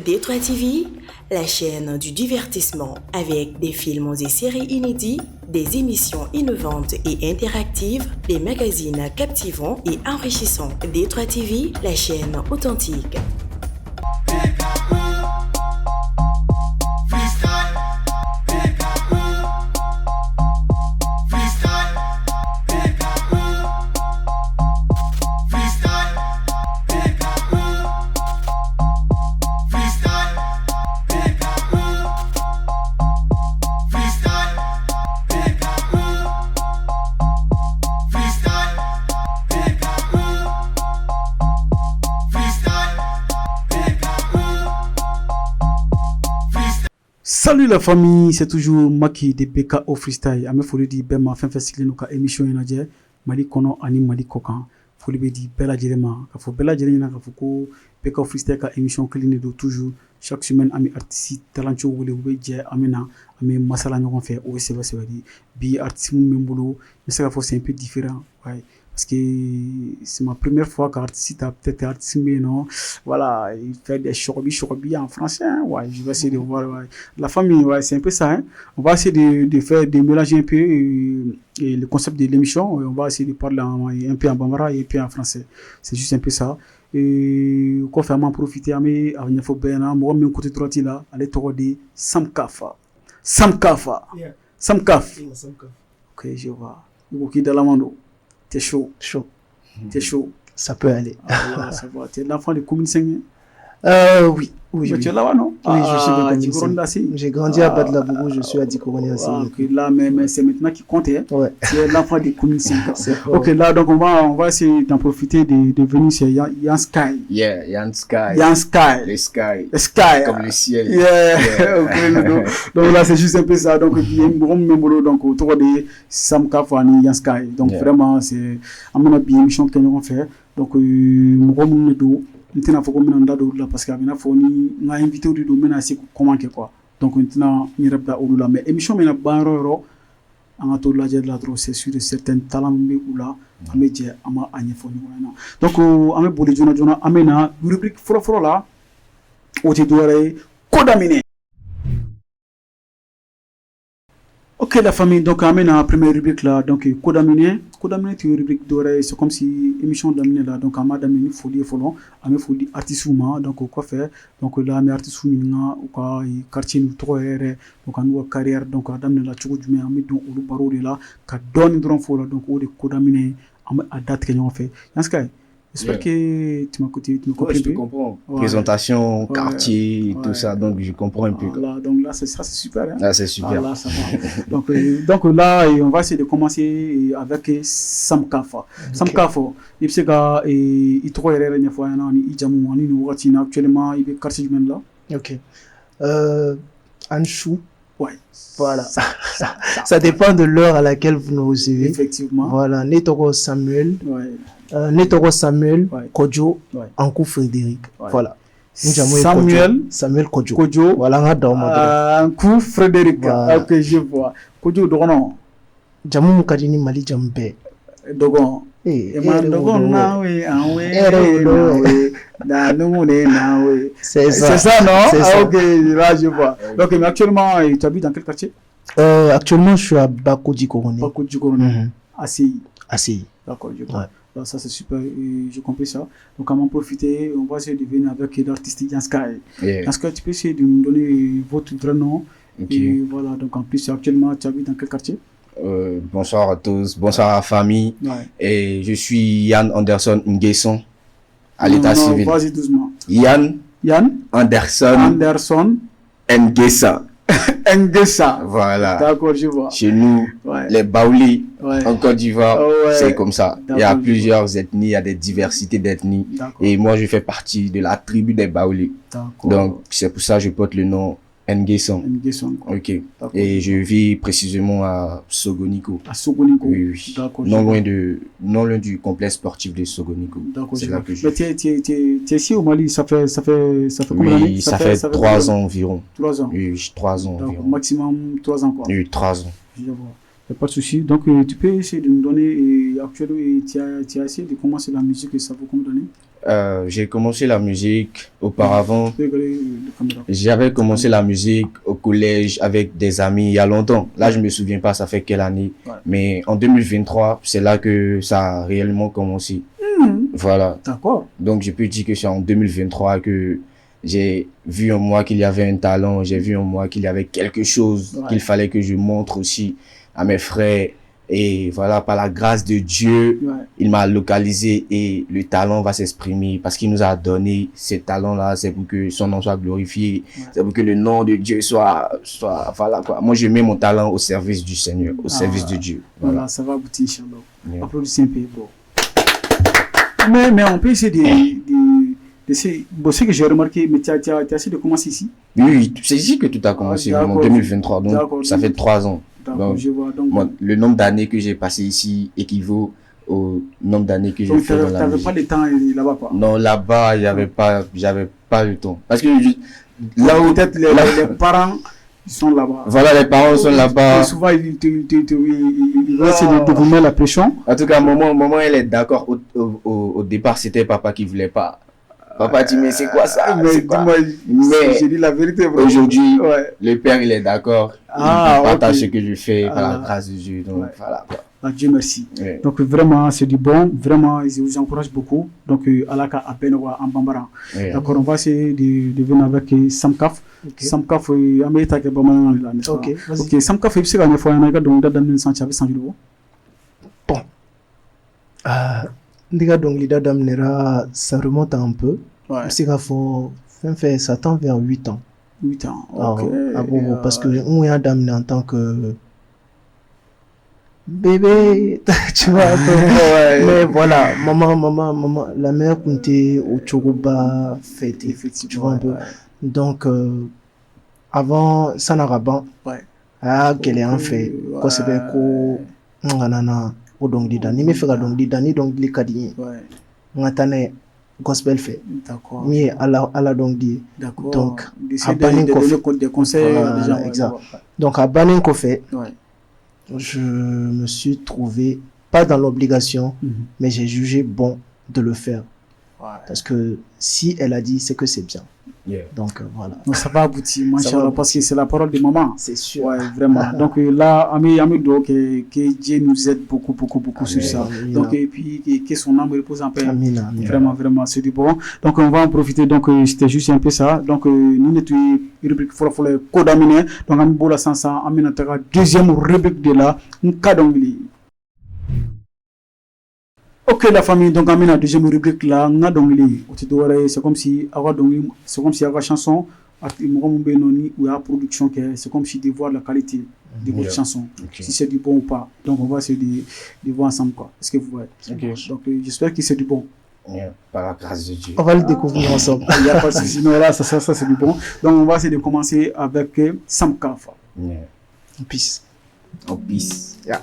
D3 TV, la chaîne du divertissement avec des films et séries inédits, des émissions innovantes et interactives, des magazines captivants et enrichissants. D3 TV, la chaîne authentique. Salut la famille, c'est toujours Maki de PKO Freestyle. Ame foli di bɛɛ ma fɛn fɛn sigilen ka émission in lajɛ Mali kɔnɔ ani Mali kɔkan. Foli bɛ di bɛɛ lajɛlen ma. Ka fɔ bɛɛ lajɛlen ɲɛna ka fɔ ko PKO Freestyle ka émission kelen de don toujours. Chaque semaine an bɛ artiste talentueux wele u bɛ jɛ an bɛ na an bɛ masala ɲɔgɔn fɛ o bɛ sɛbɛ sɛbɛ di. Bi artiste min bɛ n bolo n bɛ se ka fɔ c'est un peu différent. Ouais. Parce que c'est ma première fois qu'artiste a peut-être artiste mais non voilà il fait des chocobi en français hein? Ouais je vais essayer de voir ouais. La famille ouais c'est un peu ça hein? On va essayer de faire de mélanger un peu et le concept de l'émission on va essayer de parler un peu en bambara et un peu en français c'est juste un peu ça et quoi faire m'en profiter à mes à venir faut bien moi même côté droit là aller toro de Samkafa yeah. Samkaf ok je vois qui dans la mando. T'es chaud. T'es chaud. Ça peut aller. Ah, ça va. T'es l'enfant de commune 5 Oui. Mais tu es là-bas, non? Oui, je suis de J'ai grandi à Badlabougou, je suis à Dikouroni aussi. Ok, là, mais c'est maintenant qui compte. Hein? Ouais. Tu es l'enfant de commune 5. Ok, là, donc on va essayer d'en profiter de venir sur Yan Sky. Yeah, Yan Sky. Yan Sky. Le sky. Le sky. Comme le ciel. Yeah. Ok, donc là, c'est juste un peu ça. Donc, il y a un grand numéro donc, autour de Samka Fani Yan Sky. Donc, vraiment, c'est un peu une émission que nous avons fait. Donc, nous maintenant faut qu'on anda do la parce que amena fo ni nga invité du do mena c'est comment que quoi donc maintenant ni rabda o la mais émission mena banro anga to la je la trop c'est sur certains talents mais ou là ameje ama anye fo ni wana donc ame boli jona amena rubrique fro là o te doire kodamine. Ok la famille, donc amène la première rubrique là, donc Kodamine c'est une rubrique dorée, c'est comme si émission d'amener là, donc Amada Mini folie folon, Amé folie artiste souma, donc quoi faire, donc là mes artistes soumina ou quoi quartier nous trop donc à nous carrière donc Adam la chugu du mais Amé donc au baro de là, qu'a donné drone fola donc au de Kodamine à date que nous fait. Yanskai. J'espère que tu m'as écouté, tu me comprends. Je te comprends. Ouais. Présentation, quartier, tout ça, donc je comprends un peu. Là, donc là, c'est super. Hein? Là, c'est super. Là, ça va. donc là, on va essayer de commencer avec Samkafa. Okay. Samkafa, il sait qu'il trouve une fois, il actuellement, il est quartier du là. Ok. Anchou. Ouais. Voilà. Ça dépend de l'heure à laquelle vous nous recevez. Effectivement. Voilà. Netoro Samuel. Ouais. Netoro Samuel, ouais. Kodjo, ouais. Ankou Frédéric. Ouais. Voilà. Samuel Kodjo. Voilà, Ankou Frédéric. Voilà. Ok, je vois. Kodjo Dogon. Jamou Mukadini Mali Jambe. Dogon. Dogon nawe, c'est ça, non? C'est ça. Ok, là je vois. Donc, mais actuellement, tu habites dans quel quartier? Actuellement, je suis à Bakodji Korone. Assis. D'accord, je vois. Ouais. Alors, ça c'est super, j'ai compris ça. Donc, à m'en profiter, on va essayer de venir avec l'artiste Yan Sky. Yan Sky, tu peux essayer de nous donner votre vrai nom. Okay. Et voilà, donc en plus, actuellement, tu habites dans quel quartier? Bonsoir à tous, bonsoir à la famille. Ouais. Et je suis Yann Anderson Nguesson à l'état civil. Vas-y doucement. Yann Anderson Nguesson. Nguesson. Voilà. D'accord, je vois. Chez nous, ouais. Les Baouli, ouais. En Côte d'Ivoire, ouais. C'est comme ça. Il y a plusieurs ethnies, il y a des diversités d'ethnies. Et moi, je fais partie de la tribu des Baouli. Donc, c'est pour ça que je porte le nom Nguesson. Ok. Et je vis précisément à Sogoniko. À Sogoniko. Oui. D'accord. Non loin du complexe sportif de Sogoniko. D'accord. C'est là que je. Mais tu es ici au Mali, ça fait combien d'années? Oui, ça fait 3 ans environ. 3 ans. Oui, 3 ans environ. Maximum 3 ans quoi. Oui, 3 ans. Je vois. Il n'y a pas de souci. Donc, tu peux essayer de nous donner, actuellement, tu as essayé de commencer la musique et ça vaut combien d'années? J'ai commencé la musique auparavant. J'avais commencé la musique au collège avec des amis il y a longtemps. Là, je me souviens pas, ça fait quelle année. Mais en 2023, c'est là que ça a réellement commencé. Voilà. D'accord. Donc, je peux dire que c'est en 2023 que j'ai vu en moi qu'il y avait un talent. J'ai vu en moi qu'il y avait quelque chose qu'il fallait que je montre aussi à mes frères. Et voilà, par la grâce de Dieu, il m'a localisé et le talent va s'exprimer parce qu'il nous a donné ce talent-là. C'est pour que son nom soit glorifié. C'est pour que le nom de Dieu soit voilà quoi. Moi, je mets mon talent au service du Seigneur, au service de Dieu. Voilà, ça va aboutir, Inch'Allah. Applaudissez un peu, bon. Mais on peut essayer bon, ce que j'ai remarqué, mais tu as essayé de commencer ici? Oui, c'est ici que tout a commencé, en 2023. Donc, ça fait 3 ans. Donc, je vois. Donc, le nombre d'années que j'ai passé ici équivaut au nombre d'années que j'ai fait dans la musique. Tu n'avais pas le temps là-bas, quoi? Non, là-bas, j'avais pas le temps. Parce que là où peut-être les parents sont là-bas. Voilà, les parents sont là-bas. Souvent, ils vont essayer de vous mettre la pression. En tout cas, maman, elle est d'accord. Au départ, c'était papa qui voulait pas. Papa dit, mais c'est quoi ça? Mais j'ai dit la vérité. Aujourd'hui, le père, il est d'accord. Il partage ce que je fais par la grâce de Dieu. Donc, voilà. Dieu merci. Donc, vraiment, c'est du bon. Vraiment, je vous encourage beaucoup. Donc, Alaka à peine en Bambara. D'accord, on va essayer de venir avec Samkaf. Samkaf, Amérique, qui est pas mal là, n'est-ce pas? Ok, Samkaf, il s'est gagné fois un gars donc dans le sens avec Sanjuro. Bon. Ça remonte un peu. C'est qu'à fait, ça tend vers 8 ans. 8 ans, ok. Parce que on est d'amener en tant que bébé, tu vois. Mais voilà, maman, la mère comptait au Chogoba fête, tu vois un peu. Donc, avant, ça n'a pas. Qu'elle est en fait, quoi c'est bien qu'on a donc dit ni me fait donc dit ni donc les cadins ngatane gospel fait d'accord mais à la donc dit d'accord donc à banning des conseils déjà exact donc à banning qu'on fait je me suis trouvé pas dans l'obligation mais j'ai jugé bon de le faire parce que si elle a dit c'est que c'est bien. Donc voilà. Donc ça va aboutir, machallah, parce que c'est la parole de maman. C'est sûr. Ouais, vraiment. Donc là, Ami que Dieu nous aide beaucoup sur ça. Amina. Donc et puis que son âme repose en paix. Amina. Vraiment, c'est du bon. Donc on va en profiter. Donc c'était juste un peu ça. Donc nous nettoyons rubrique pour le code Amina. Donc Ami Bola Sansa, Amina Taka deuxième rubrique de là, un cadongli. Ok la famille, donc Amina deuxième rubrique là, on a donc c'est comme si avoir chanson, ou la production c'est comme si de voir la qualité de votre chanson, si c'est du bon ou pas. Donc on va essayer de voir ensemble quoi. Est-ce que vous voyez? Donc j'espère que c'est du bon. Par la grâce de Dieu. On va le découvrir ensemble. Il n'y a pas de souci. Non, là, ça c'est du bon. Donc on va essayer de commencer avec Samkaf. Peace. Yeah.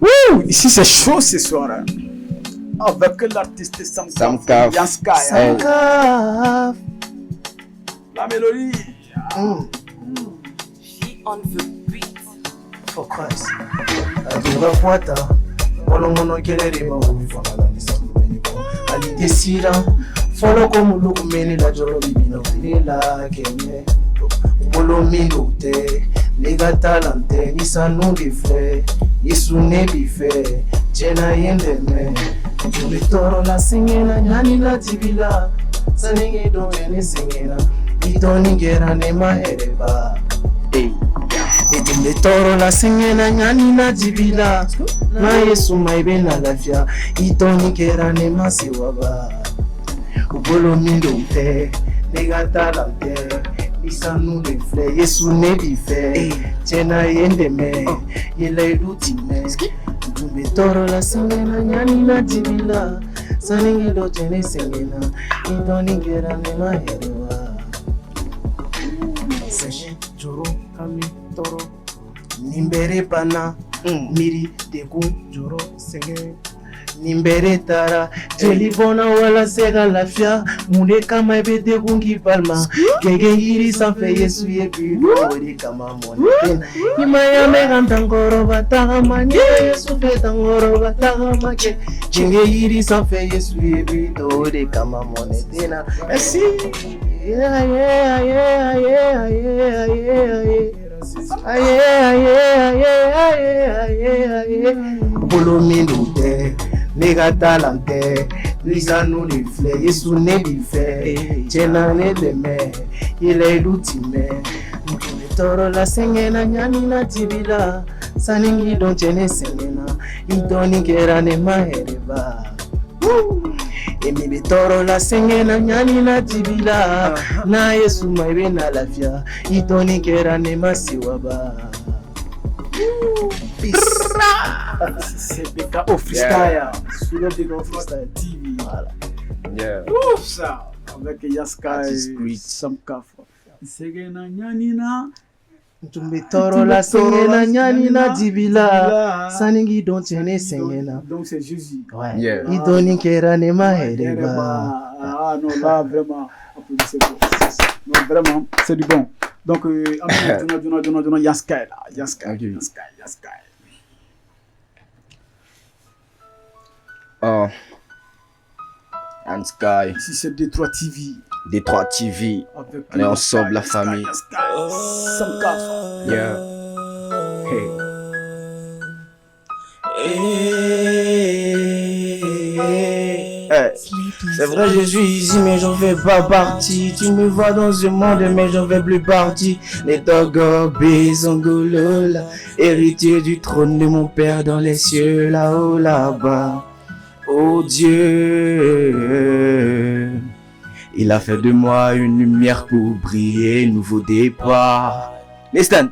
Wouh, ici c'est chaud ce soir. Avec l'artiste Samkaf. Samkaf. La mélodie. She on the beat. For Christ. Adivafuata. Mono kelere mawufala nisakubeniko. Alidesira. Follow como look many la jolo bibino la keme. Bolo minute. Nega talante nisanu life. Isune bife. Jena yendeme. Jubitoro la singena nyani la tibila. Saninge do ene singena. Idoni gera ne mahereba. Jubitoro la singena nyani la tibila. Na Yesu maibe na lafia. Idoni gera ne masiwaba. Ubolo mindo te. Nega talante. Isanu refle. Yesu ne bife. Jena yendeme. Yele lutime. Toro la singena nyani la tibila saningi do tene singena idoni gera ne maherewa seje joro kami toro nimbere pana miri deku joro senge Nimberetara jelibona wala sega lafia mune kama ebede kungi palma gege iri sanfe Yesu yebi ori kama monete ima ya megantangoro batama ni Yesu fetangoro batama ke gege iri sanfe Yesu yebi ori kama monete na esi Bolomindute Negatalante, Lisano les fleurs, Yesu ne les fait, Chenane de mer, il est l'ultime. Toro la sengena nyani na tibila, Saningi don chene sengena, Idoni kerane mahereba. Emi toro la sengena nyani na tibila, Na Yesu maibe na lafia, Idoni kerane masiwaba. C'est BK au freestyle. Sur le BK au freestyle TV. Voilà. Yeah. Ouf, ça. Avec Yaska et Samka. Segena Nyanina. Tumbetoro la sengena nyanina dibila. Saningi don tiene sengena. Donc c'est Jésus. Ouais. Yeah. Idoni kerane mahereba. Ah non, là vraiment. Applaudissez pour. Non, vraiment, c'est du bon. Donc, Yaska là. Yaska. Oh. And Sky. Ici c'est Détroit TV. Détroit TV. Avec on est ensemble, la famille. Samka. Yeah. Hey. C'est vrai, je suis ici, mais j'en fais pas partie. Tu me vois dans ce monde, mais j'en fais plus partie. Les Togobé, Zongolola, héritier du trône de mon père dans les cieux, là-haut, là-bas. Oh Dieu, il a fait de moi une lumière pour briller, nouveau départ. Listen.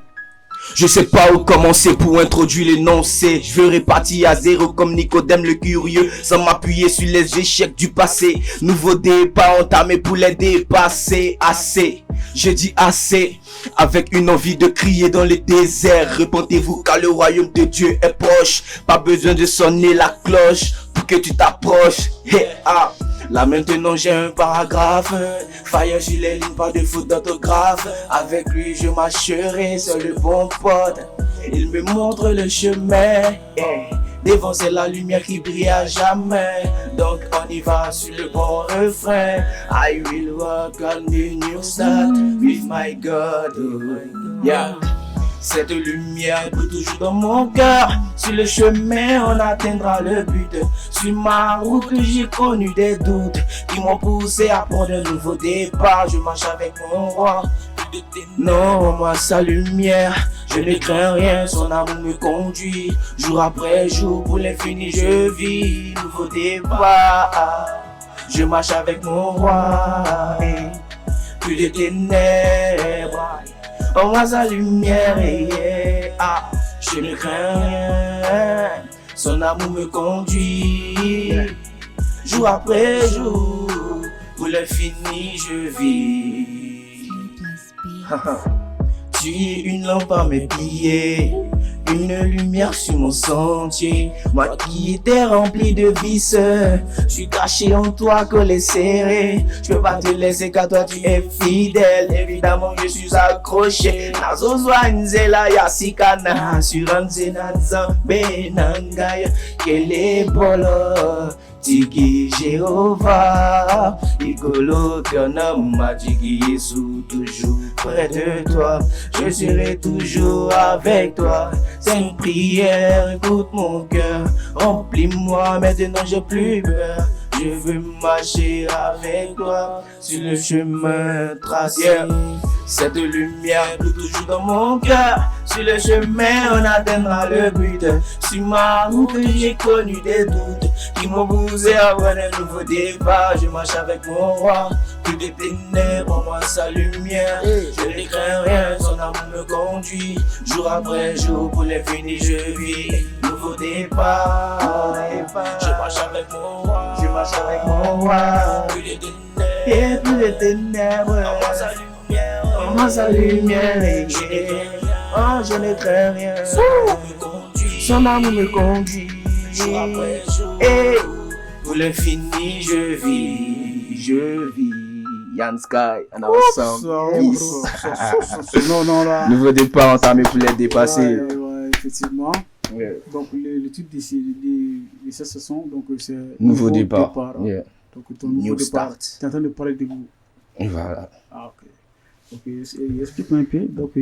Je sais pas où commencer pour introduire l'énoncé. Je veux répartir à zéro comme Nicodème le curieux, sans m'appuyer sur les échecs du passé. Nouveau départ entamé pour les dépasser. Assez, je dis assez, avec une envie de crier dans les déserts. Répentez-vous car le royaume de Dieu est proche. Pas besoin de sonner la cloche pour que tu t'approches. Hey, ah. Là maintenant j'ai un paragraphe, fire sur les lignes, pas de faute d'orthographe. Avec lui je marcherai sur le bon pote, il me montre le chemin. Devant c'est la lumière qui brille à jamais, donc on y va sur le bon refrain. I will walk on the new start with my God, yeah. Cette lumière brille toujours dans mon cœur. Sur le chemin, on atteindra le but. Sur ma route, j'ai connu des doutes qui m'ont poussé à prendre un nouveau départ. Je marche avec mon roi. Non, moi sa lumière, je ne crains rien, son amour me conduit. Jour après jour, pour l'infini, je vis. Nouveau départ, je marche avec mon roi. Plus de ténèbres. Oh, moi sa lumière, ah, je ne crains rien, son amour me conduit. Jour après jour, pour l'infini je vis. Tu es une lampe à mes pieds, une lumière sur mon sentier. Moi qui étais rempli de vices, je suis caché en toi, collé serré. Je peux pas te laisser car toi tu es fidèle. Évidemment je suis accroché. Nazo zwanzela ya sikana suranze na zambe nangaya kele bolo. Tiki Jéhovah, Igolo Kanama, Tiki Yesu, toujours près de toi. Je serai toujours avec toi. C'est une prière, écoute mon cœur. Remplis-moi, maintenant j'ai plus peur. Je veux marcher avec toi sur le chemin tracé. Cette lumière brille toujours dans mon cœur. Sur le chemin, on atteindra le but. Sur ma route, j'ai connu des doutes qui m'ont poussé à avoir un nouveau départ. Je marche avec mon roi. Plus de ténèbres, en moi sa lumière. Je ne crains rien, son amour me conduit. Jour après jour, pour l'infini, je vis. Nouveau départ. Je marche avec mon roi. Je marche avec mon roi. Plus de ténèbres, plus de ténèbres. En moi sa lumière. En moi sa lumière. Oh, je ne crains rien. Son amour me conduit. Hey, pour l'infini, je vis. Yann Sky, and our song. Non, là. Nouveau départ entamé pour les dépasser. Ouais, effectivement. Yeah. Donc, le titre de cette saison, donc, c'est Nouveau départ. Yeah. Donc, ton nouveau New départ. start. Tu es en train de parler de vous. Et voilà. Ah, ok. Ok, explique-moi un peu. Donc,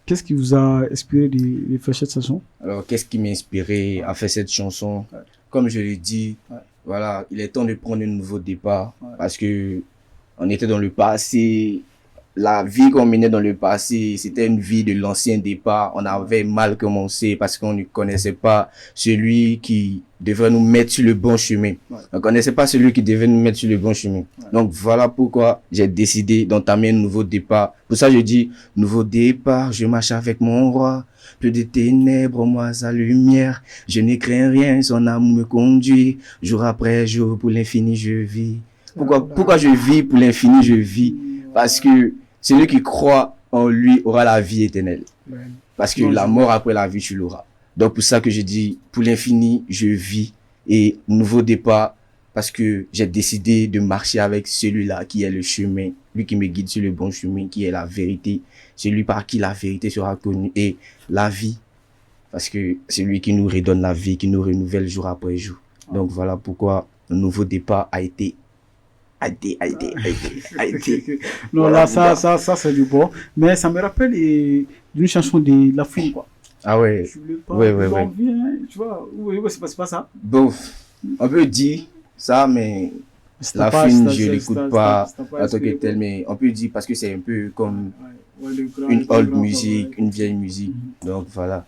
qu'est-ce qui vous a inspiré de faire cette chanson? Alors, qu'est-ce qui m'a inspiré à faire cette chanson? Ouais. Comme je l'ai dit, Ouais. voilà, il est temps de prendre un nouveau départ. Ouais. Parce que on était dans le passé. La vie qu'on menait dans le passé, c'était une vie de l'ancien départ. On avait mal commencé parce qu'on ne connaissait pas celui qui devait nous mettre sur le bon chemin. Ouais. On ne connaissait pas celui qui devait nous mettre sur le bon chemin. Ouais. Donc voilà pourquoi j'ai décidé d'entamer un nouveau départ. Pour ça, je dis, nouveau départ, je marche avec mon roi. Plus de ténèbres, moi sa lumière. Je ne crains rien, son amour me conduit. Jour après jour, pour l'infini, je vis. Pourquoi je vis pour l'infini, je vis? Parce que celui qui croit en lui aura la vie éternelle. Ouais. Parce que Non, la mort après la vie, tu l'auras. Donc, pour ça que je dis, pour l'infini, je vis. Et nouveau départ, parce que j'ai décidé de marcher avec celui-là qui est le chemin, lui qui me guide sur le bon chemin, qui est la vérité, celui par qui la vérité sera connue, et la vie, parce que c'est lui qui nous redonne la vie, qui nous renouvelle jour après jour. Donc, voilà pourquoi le nouveau départ a été. Non, Voilà, là, ça c'est du bon. Mais ça me rappelle d'une chanson de La Fouine, quoi. Ah ouais. Je voulais pas. Ouais. Viens, tu vois. Oui, c'est pas ça. Bon, on peut dire ça, mais la film, je l'écoute pas en tant que tel, mais on peut dire parce que c'est un peu comme une old musique, une vieille musique. Donc voilà.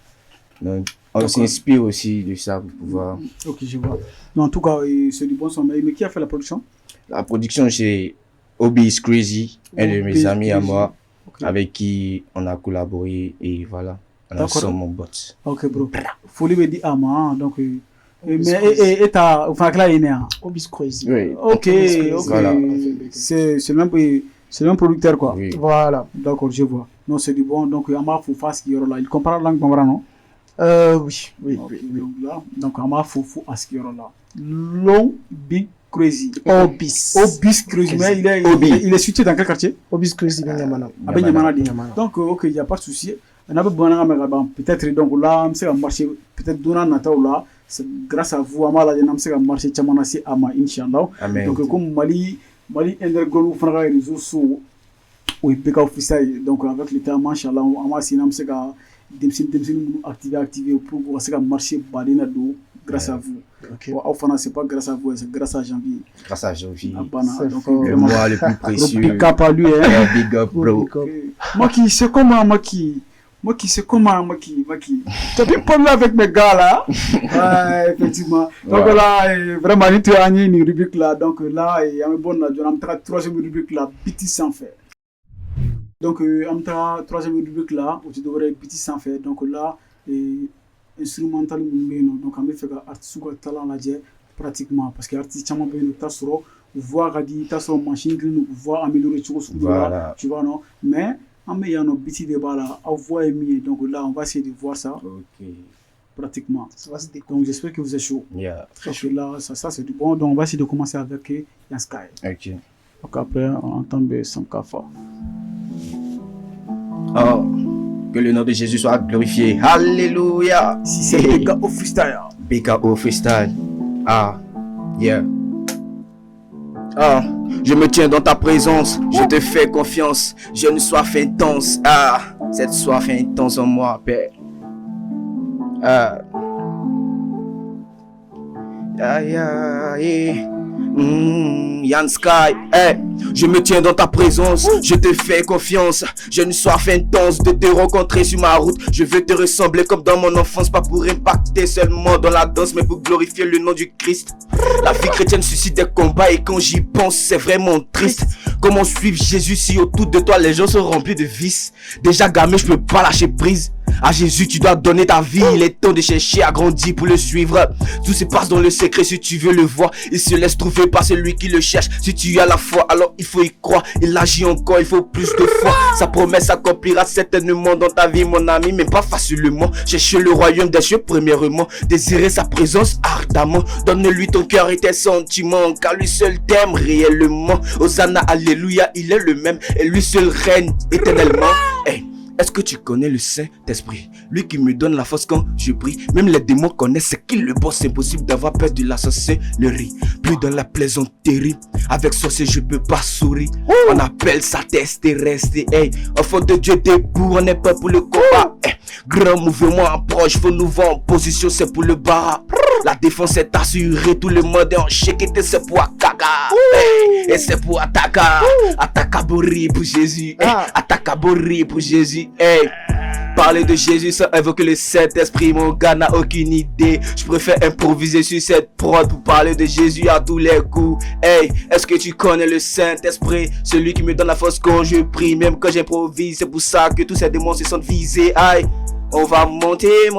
Donc, on s'inspire aussi de ça pour pouvoir. Ok, je vois. Non, en tout cas, c'est du bon son. Mais qui a fait la production? La production, c'est Obi is Crazy, un de mes amis à moi, avec qui on a collaboré et voilà. On a son mon bot. Ok, bro. Folie me dit Ama, donc. Mais enfin, là, il est né. Obi is Crazy. Oui. Ok. Voilà. C'est le même producteur, quoi. Oui. Voilà. D'accord, je vois. Non, c'est du bon. Donc, Ama Foufa, ce qui est là. Il comprend la langue Bambara, non? Oui. Donc, Ama Foufou, à ce qui est là. Long, big, crazy. Obis Crazy. Mais il est situé dans quel quartier? Obis Crazy, Benyamana. Donc, ok, il n'y a pas de souci. On a peut-être, donc là, on sait marcher, peut-être Dona Natao là, grâce à vous, Amala, on sait marcher Chamanasi Ama, Inch'Allah. Donc, comme Mali Underground, on fera les réseaux sociaux, ou PK Officiel, donc avec l'État, Machallah, Amasi, on sait activer pour marcher Badinado, grâce à vous. Enfin, c'est pas grâce à vous, c'est grâce à Janvier. Grâce à Janvier. Le mois le plus précieux. Big up à lui, hein. Big up, bro. Maki, c'est comment, Maki? Tu as pu parler avec mes gars là? Ouais, effectivement. Donc là, vraiment, tu as une rubrique là. Donc là, il y a une bonne, on a troisième rubrique là, Biti sans faire. Donc, on a troisième rubrique là, où tu devrais être Biti sans faire. Donc là, instrumental, donc on a fait artiste talent là, pratiquement. Parce que l'artiste, on a voir machine, voir améliorer les choses, tu vois, non? Mais, il y a un petit débat là, à voir et mieux. Donc là, on va essayer de voir ça. Ok. Pratiquement. Donc j'espère que vous êtes chaud. Yeah. Très chaud. Là, ça c'est du bon. Donc on va essayer de commencer avec Yann Sky. Ok. Donc après, on entend Sankafa. Oh, que le nom de Jésus soit glorifié. Alléluia. Si c'est BKO Freestyle. BKO Freestyle. Ah, yeah. Ah, je me tiens dans ta présence, je te fais confiance, j'ai une soif intense, ah, cette soif intense en moi, Père. Ah. Yann Sky, hey. Je me tiens dans ta présence, je te fais confiance. J'ai une soif intense de te rencontrer sur ma route. Je veux te ressembler comme dans mon enfance, pas pour impacter seulement dans la danse, mais pour glorifier le nom du Christ. La vie chrétienne suscite des combats et quand j'y pense, c'est vraiment triste. Comment suivre Jésus si autour de toi les gens sont remplis de vices? Déjà gamin, je peux pas lâcher prise. À Jésus tu dois donner ta vie. Il est temps de chercher à grandir pour le suivre. Tout se passe dans le secret si tu veux le voir. Il se laisse trouver par celui qui le cherche. Si tu as la foi, alors il faut y croire. Il agit encore, il faut plus de foi. Sa promesse s'accomplira certainement dans ta vie mon ami, mais pas facilement. Cherche le royaume des cieux premièrement. Désirer sa présence ardemment. Donne-lui ton cœur et tes sentiments, car lui seul t'aime réellement. Hosanna, alléluia, il est le même. Et lui seul règne éternellement. Hey. Est-ce que tu connais le Saint-Esprit? Lui qui me donne la force quand je prie. Même les démons connaissent ce qu'il le bosse. C'est impossible d'avoir peur de la sorcellerie. Plus dans la plaisanterie. Avec sorcier je peux pas sourire. On appelle ça tester, rester. Hey, enfant de Dieu debout, on est prêt pour le combat. Hey, grand mouvement approche, faut nous voir en position, c'est pour le bar. La défense est assurée, tout le monde est en chèque. Et c'est pour Akaga. Hey, et c'est pour Ataka. Ataka Bori pour Jésus. Hey, Ataka Bori pour Jésus. Hey, parler de Jésus sans invoquer le Saint-Esprit, mon gars n'a aucune idée. Je préfère improviser sur cette prod pour parler de Jésus à tous les coups. Hey, est-ce que tu connais le Saint-Esprit? Celui qui me donne la force quand je prie, même quand j'improvise. C'est pour ça que tous ces démons se sentent visés. Aïe, on va monter.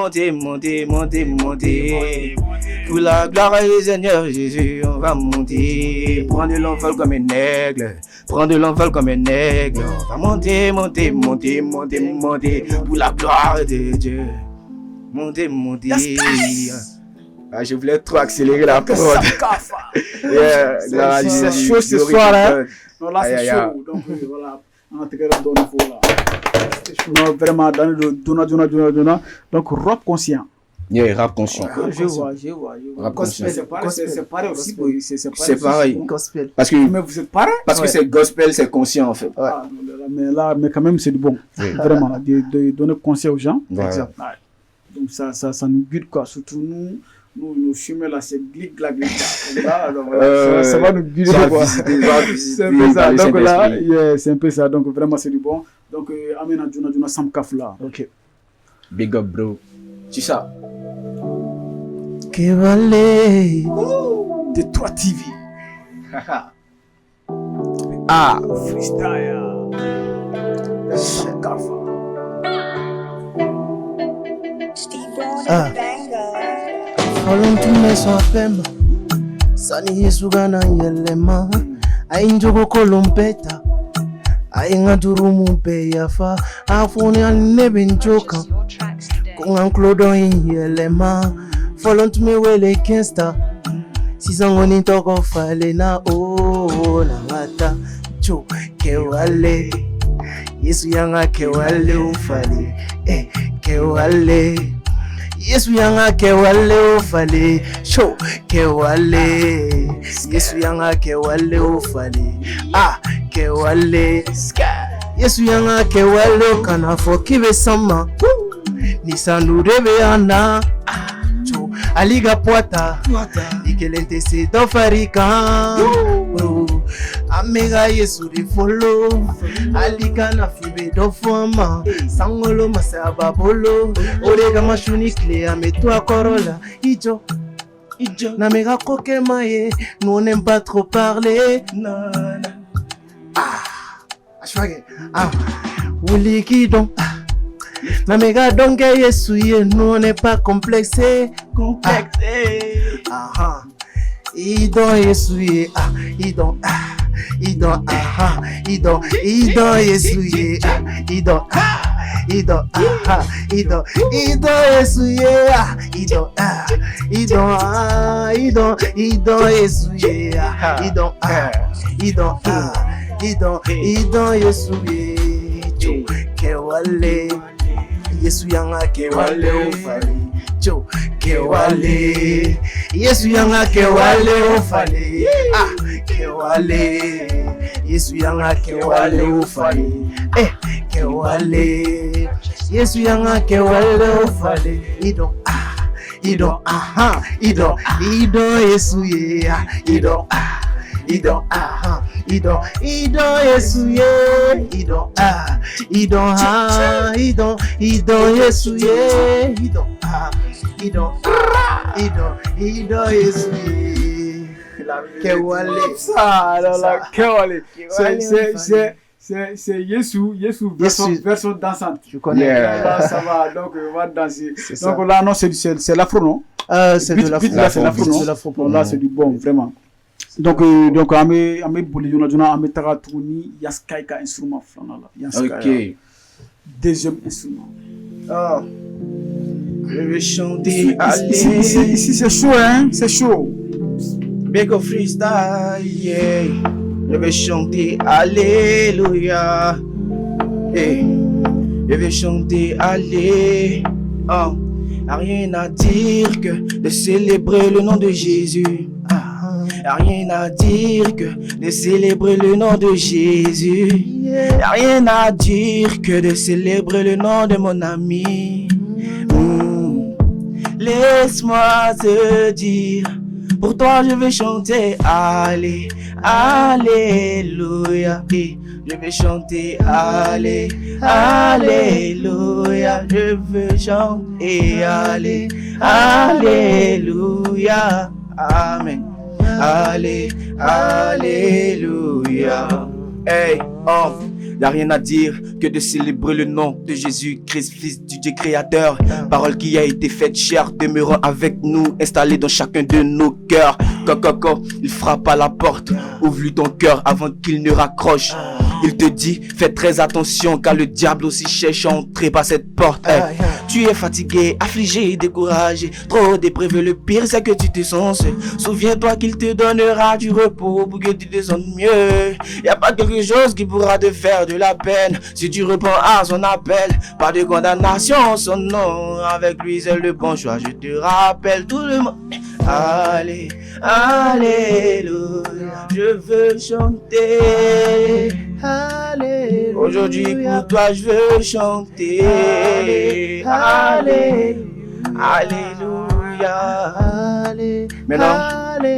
Pour la gloire du Seigneur Jésus, on va monter. Prendre de l'envol comme un aigle. On va monter. Pour la gloire de Dieu. Monter. Ah, je voulais trop accélérer la prod. C'est chaud ce soir, hein. Non, là c'est chaud. Donc voilà, on a tiré le niveau là. Non, vraiment, dans le donna. Donc, rap conscient. Yeah, rap conscient. Je vois. Rap conscient. C'est pareil aussi. C'est pareil. Gospel. Parce que, mais vous êtes pareil? parce que c'est gospel, c'est conscient en fait. Ouais. Mais quand même, c'est du bon. Oui. Vraiment, de donner conseil aux gens. Voilà. Exact. Ouais. Donc, ça nous guide, quoi. Surtout nous chemins là, c'est glic. Ça va nous guider, quoi. C'est un peu ça. Donc là, c'est un peu ça. Donc, vraiment, c'est du bon. Donc, Amena Djuna Sam Kaf là. Ok. Big up, bro. Tu sais. Que vale. De 3 TV. Ah. Freestyle. Sam Kaf. Ah. Olontume so apemba. Sani Yesu gana yelema. Ainjogo kolompeta. Ainga durumu pe yafa. Afuni anebe njoka. Kungan klodo yelema. Folontume wele kensta. Sisangoni toko fale na o na mata. Jo kewale. Yesu yanga kewale ufale. Kewale. Yesu yanga kewale ufale. Show kewale. Yesu yanga kewale ufale. Ah kewale. Yesu yanga kewale kana fokibe sama. Nisanu rebe ana. Jo aliga poata. Ikelente se dofarika. Amega Yesu de follow. Alika na fibe do fama. Sangolo masaba bolo. Orega mashuni clé ametoi corolla. Ijo na mega koke maye. Nous on n'aime pas trop parler. Ashwage. Wulikidon. Na mega donge Yesu ye. Nous on n'est pas complexé. Idon Yesu ye. Idon Yesu ye. Idon Yesu ye. Idon Yesu ye. Idon Yesu ye. Kewale. Yesu yanga kewale ufale. Jo kewale. Yesu yanga kewale ufale. Kewale. Yesu yanga kewale ufale. Kewale. Yesu yanga kewale ufale. Idon Yesu ye. Idon Yesu ye. Idon Yesu ye. Idon Yesu ye. Kewale. C'est Yesu version dansante. Je connais. Là, ça va, donc on va danser. Donc là, non, c'est l'afro, non? C'est de l'afro. Là, c'est l'afro, non? Là, c'est du bon, vraiment. Donc ame boli jona ame taga tuguni Yanskai ka instrument flana là. Ok. Deuxième instrument. Je vais chanter. Ici c'est chaud, hein? C'est chaud. Bego freestyle, yeah. Je vais chanter Alléluia. Hey. Je vais chanter Allé. Rien à dire que de célébrer le nom de Jésus. Rien à dire que de célébrer le nom de Jésus. Rien à dire que de célébrer le nom de mon ami. Laisse-moi te dire, pour toi je vais chanter Allé, Alléluia. Je vais chanter Allé, Alléluia. Je veux chanter Allé, Alléluia. Amen. Allé, Alléluia. Hey, y'a rien à dire que de célébrer le nom de Jésus-Christ, Fils du Dieu créateur. Parole qui a été faite chair, demeurant avec nous, installée dans chacun de nos cœurs. Quand il frappe à la porte, ouvre-lui ton cœur avant qu'il ne raccroche. Il te dit, fais très attention car le diable aussi cherche à entrer par cette porte. Tu es fatigué, affligé, découragé, trop déprévé, le pire c'est que tu te sens seul. Souviens-toi qu'il te donnera du repos pour que tu te sentes mieux. Y a pas quelque chose qui pourra te faire de la peine si tu réponds à son appel. Pas de condamnation, son nom, avec lui c'est le bon choix. Je te rappelle tout le monde. Allez, Alléluia, je veux chanter. Alléluia. Aujourd'hui pour toi je veux chanter. Alléluia, Alléluia. Maintenant,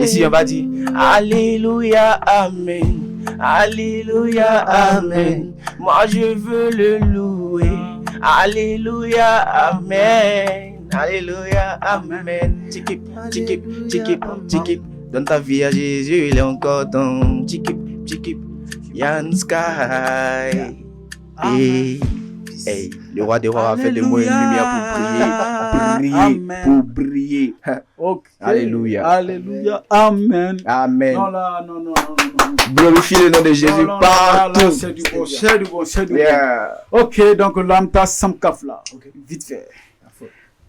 ici on va dire Alléluia, Amen. Alléluia, Amen. Moi je veux le louer. Alléluia, Amen. Alléluia, Amen. Tchikip, tchikip, tchikip, tchikip. Donne ta vie à Jésus, il est encore ton tchikip, tchikip. Yanskai. Hey, le roi des rois a fait de moi une lumière pour briller. Okay. Alléluia. Alléluia. Amen. Amen. Non. Glorifie le nom de Jésus partout. C'est du bon, c'est du bon. Ok, donc là, on Samkaf là. Vite fait.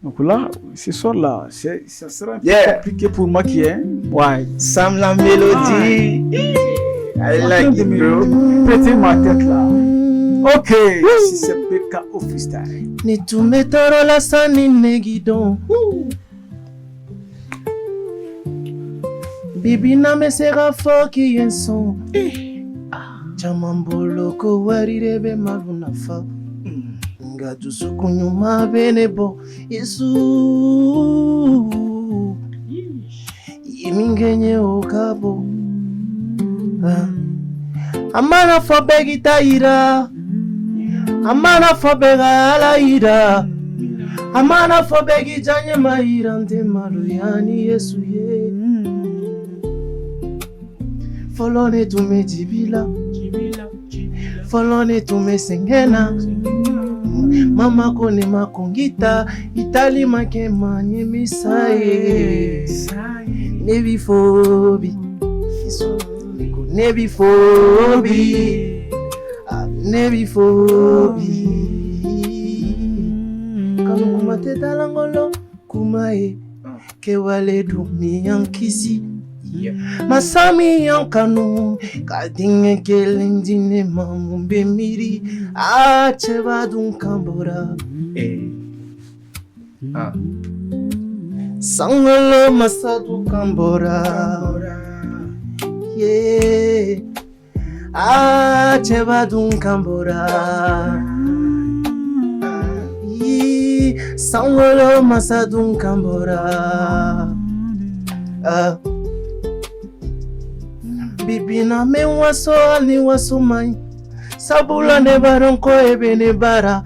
Donc là, ce soir là, ça sera un peu compliqué pour moi qui est. Ouais. Sam la mélodie. I like it, bro. Péter ma tête là. Ok, si c'est Beka au freestyle. Ni tumetoro la sani negidon. Bibi na me sera foki yenson. Chamambolo ko warirebe maluna fa. Ngatu sukunyuma benebo Yesu. Yimingenye okabo. Amana fo begita ira. Amana fo bega ala ira. Amana fo begi janye maira nte maluyani Yesu ye. Folone tume jibila. Folone tume sengena. Mama kone makongita. Itali make manye misaye. Nebi fobi. Nebi fobi. Nebi fobi. Kanu kumate talangolo kumae kewale dumi yankisi. Masami yankanu kadinge kelendine mamumbe miri acheba dunkambora. Sangolo masadu kambora. Yeah. Acheba dunkambora. Sangolo masadu kambora. Bibi na me waso ni waso mai. Sabula ne baronko ebe ne bara.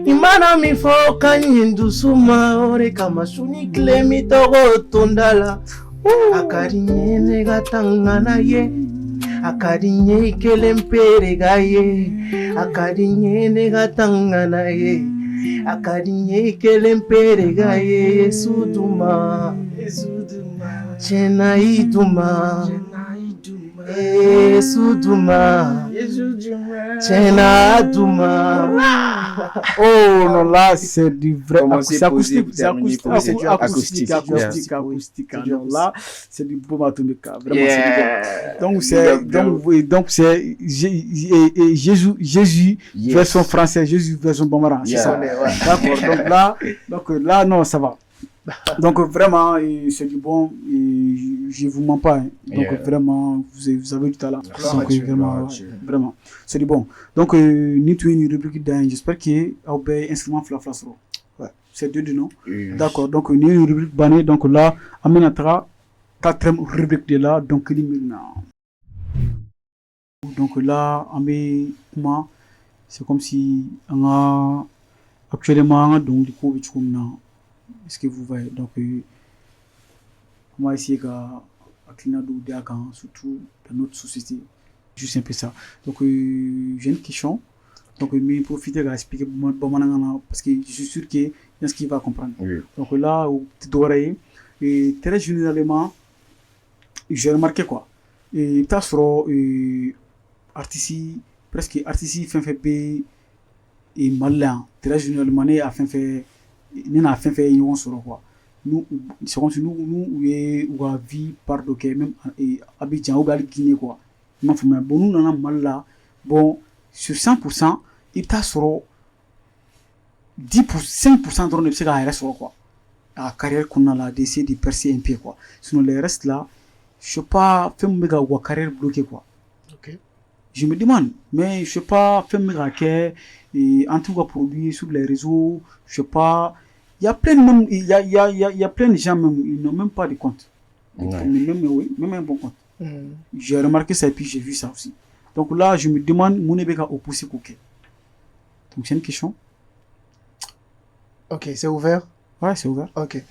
Imana mi fo kanyindu suma ore kama shuni klemi togo tondala. Akari nyene gatanga na ye. Akadinye kelempere gaye, akadinye negatangana ye, akadinye kelempere gaye, Suduma, Chena iduma, Suduma, Chena duma. Oh non, là c'est du vrai acoustique. Non, là c'est du beau Matumika. Vraiment, c'est du bon. Donc c'est Jésus version française, Jésus version Bambara. C'est ça. D'accord. Donc là non, ça va. Donc vraiment c'est du bon et je vous mens pas. Donc vraiment vous avez du talent. Donc vraiment c'est du bon. Donc ni tu es une rubrique d'un, j'espère que au bay instrument flaflasro. Ouais, c'est deux noms. D'accord. Donc ni une rubrique banée, donc là amenatra quatrième rubrique de là, donc donc là amé comment c'est comme si on a actuellement donc du coup est-ce que vous voyez? Donc, on va essayer à cleaner surtout dans notre société. Juste un peu ça. Donc, j'ai une question. Donc, je vais profiter de expliquer parce que je suis sûr qu'il y a ce qu'il va comprendre. Oui. Donc, là, tu dois et très généralement, j'ai remarqué quoi. Et tu as sur artistes, presque artistes, fait et malin. Très généralement, à fait. Nous avons fait une chose quoi. Nous c'est comme si nous ou vie par donc même Abidjan ou Guinée quoi. Mais bon nous n'en mal là. Bon sur 100% il t'a sur 5% de ce gars reste quoi. La carrière qu'on a là d'essayer de percer un peu quoi. Sinon les restes là je sais pas faire méga ou carrière bloquée quoi. OK. Je me demande mais je sais pas faire méga et en tout cas produit sur les réseaux, je sais pas. Il y a plein de gens même, ils n'ont même pas de compte. Ouais. Même un bon compte. J'ai remarqué ça et puis j'ai vu ça aussi. Donc là, je me demande, mon ébéga au poussé coquet. Donc c'est une question. Ok, c'est ouvert? Ouais, c'est ouvert. Ok.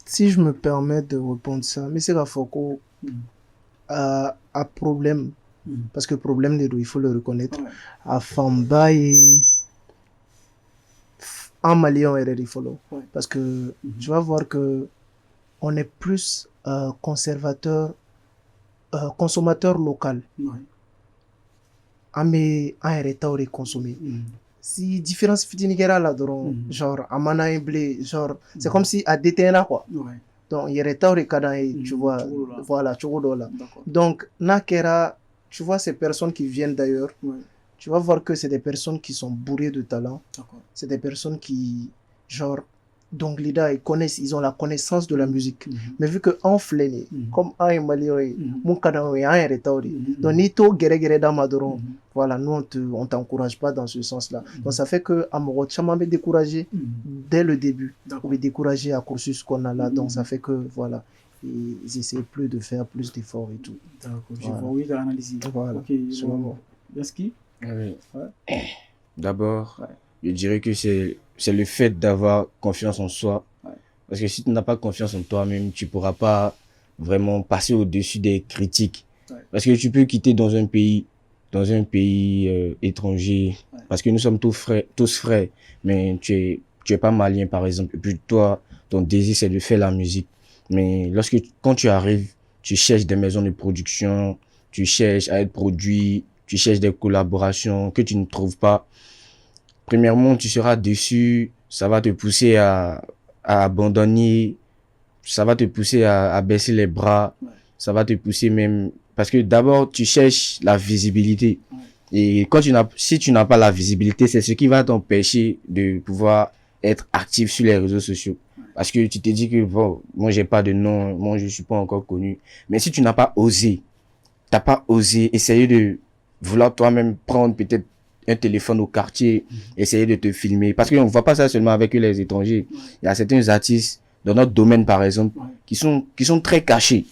Si je me permets de répondre ça, mais c'est la Foko à problème. Parce que problème, il faut le reconnaître. Ouais. À Famba et en Malien et follow. Ouais. Parce que tu vas voir que on est plus consommateur local. Ouais. Mais en état de consommer. Si différence fitinigera là genre amana et blé genre c'est comme si à déterna quoi. Ouais. Donc il y a état de cadre tu vois voilà chogodola. Donc nakera tu vois ces personnes qui viennent d'ailleurs. Ouais. Tu vas voir que c'est des personnes qui sont bourrées de talent. C'est des personnes qui, genre, donc les gars, ils ont la connaissance de la musique. Mais vu que en flâné, comme un malien, mon cadavre est un retard. Donc ni to guéré dans Madoron. Voilà, nous on t'encourage pas dans ce sens-là. Donc ça fait que Amoro Chama m'est découragé dès le début. On est découragé à cursus qu'on a là. Donc ça fait que voilà. Ils essaient plus de faire plus d'efforts et tout. D'accord. Je vois, oui, l'analyse. Voilà. Ok, je vois. Yaski? Oui. Ouais. D'abord, je dirais que c'est le fait d'avoir confiance en soi. Ouais. Parce que si tu n'as pas confiance en toi-même, tu pourras pas vraiment passer au-dessus des critiques. Ouais. Parce que tu peux quitter dans un pays étranger, parce que nous sommes tous frères, mais tu es pas malien par exemple. Et puis toi, ton désir c'est de faire la musique. Mais quand tu arrives, tu cherches des maisons de production, tu cherches à être produit, tu cherches des collaborations que tu ne trouves pas. Premièrement, tu seras déçu, ça va te pousser à abandonner, ça va te pousser à baisser les bras, ça va te pousser même... Parce que d'abord, tu cherches la visibilité. Et si tu n'as pas la visibilité, c'est ce qui va t'empêcher de pouvoir être actif sur les réseaux sociaux. Parce que tu te dis que, bon, moi j'ai pas de nom, moi je suis pas encore connu. Mais si tu n'as pas osé, essayer de vouloir toi-même prendre peut-être un téléphone au quartier, essayer de te filmer. Parce qu'on ne voit pas ça seulement avec les étrangers. Il y a certains artistes, dans notre domaine par exemple, qui sont très cachés,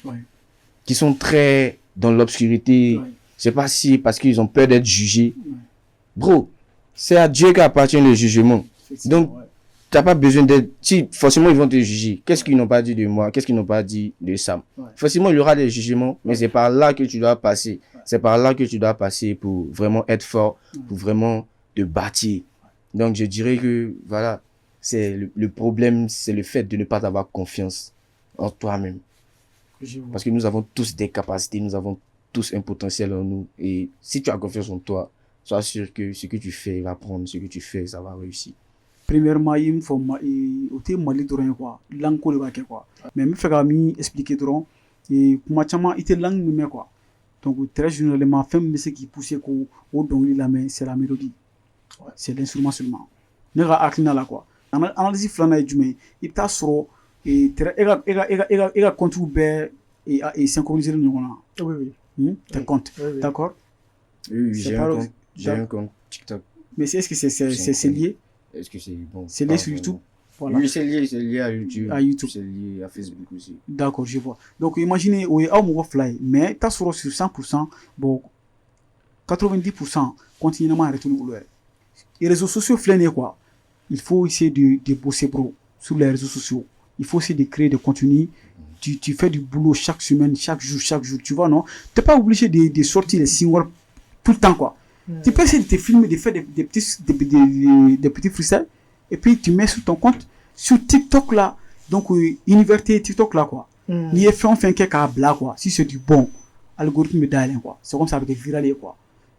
qui sont très dans l'obscurité. Je sais pas si parce qu'ils ont peur d'être jugés. Bro, c'est à Dieu qu'appartient le jugement. Donc, n'as pas besoin d'être... Si, forcément, ils vont te juger. Qu'est-ce qu'ils n'ont pas dit de moi? Qu'est-ce qu'ils n'ont pas dit de Sam? Forcément, il y aura des jugements, mais c'est par là que tu dois passer. C'est par là que tu dois passer pour vraiment être fort, pour vraiment te bâtir. Donc, je dirais que, voilà, c'est le problème, c'est le fait de ne pas avoir confiance en toi-même. Parce que nous avons tous des capacités, nous avons tous un potentiel en nous. Et si tu as confiance en toi, sois sûr que ce que tu fais va prendre, ce que tu fais, ça va réussir. Premièrement, il faut que mali dɔrɔn ye quoi langue ko de b'a kɛ quoi mais n bɛ fɛ ka min expliquer dɔrɔn kuma caman i tɛ langue min mɛn quoi donc très généralement fɛn min bɛ se k'i pousser ko o dɔnkili lamɛn c'est la mélodie c'est l'instrument seulement ne ka hakilina la quoi analyse filanan ye jumɛn ye i bɛ taa sɔrɔ e ka comptes bɛɛ synchroniser ɲɔgɔn na tes comptes d'accord oui j'ai un compte TikTok mais est-ce que c'est lié? Est-ce que c'est bon? C'est lié sur YouTube? Voilà. Oui, c'est lié à YouTube. À YouTube. C'est lié à Facebook aussi. D'accord, je vois. Donc, imaginez, oui, on fly, mais tu as sur 100%, bon, 90% continuellement arrêter le boulot. Les réseaux sociaux, quoi. Il faut essayer de bosser, bro, sur les réseaux sociaux. Il faut essayer de créer des contenus. Tu fais du boulot chaque semaine, chaque jour, tu vois, non? Tu n'es pas obligé de sortir les singles tout le temps, quoi. Tu peux essayer de te filmer, de faire des petits freestyles et puis tu mets sur ton compte sur TikTok là, donc université TikTok là quoi. Ni fait on fait un blague quoi, si c'est du bon algorithme d'aller quoi, c'est comme ça avec viral quoi.